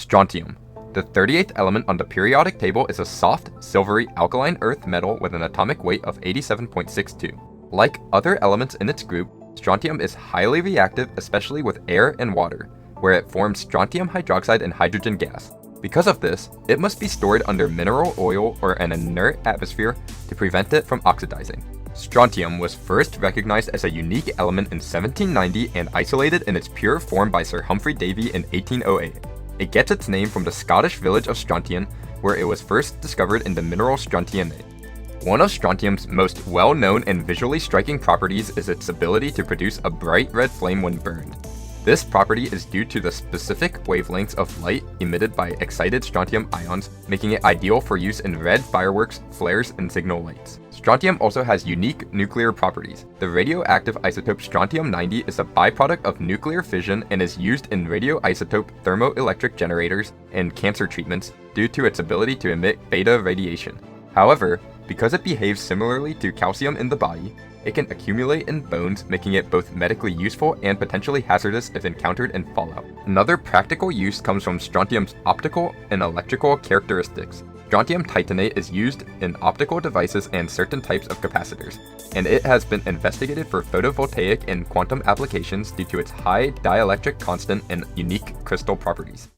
Strontium. The 38th element on the periodic table is a soft, silvery alkaline earth metal with an atomic weight of 87.62. Like other elements in its group, strontium is highly reactive, especially with air and water, where it forms strontium hydroxide and hydrogen gas. Because of this, it must be stored under mineral oil or an inert atmosphere to prevent it from oxidizing. Strontium was first recognized as a unique element in 1790 and isolated in its pure form by Sir Humphrey Davy in 1808. It gets its name from the Scottish village of Strontium, where it was first discovered in the mineral strontianate. One of strontium's most well-known and visually striking properties is its ability to produce a bright red flame when burned. This property is due to the specific wavelengths of light emitted by excited strontium ions, making it ideal for use in red fireworks, flares, and signal lights. Strontium also has unique nuclear properties. The radioactive isotope strontium-90 is a byproduct of nuclear fission and is used in radioisotope thermoelectric generators and cancer treatments due to its ability to emit beta radiation. However, because it behaves similarly to calcium in the body, it can accumulate in bones, making it both medically useful and potentially hazardous if encountered in fallout. Another practical use comes from strontium's optical and electrical characteristics. Strontium titanate is used in optical devices and certain types of capacitors, and it has been investigated for photovoltaic and quantum applications due to its high dielectric constant and unique crystal properties.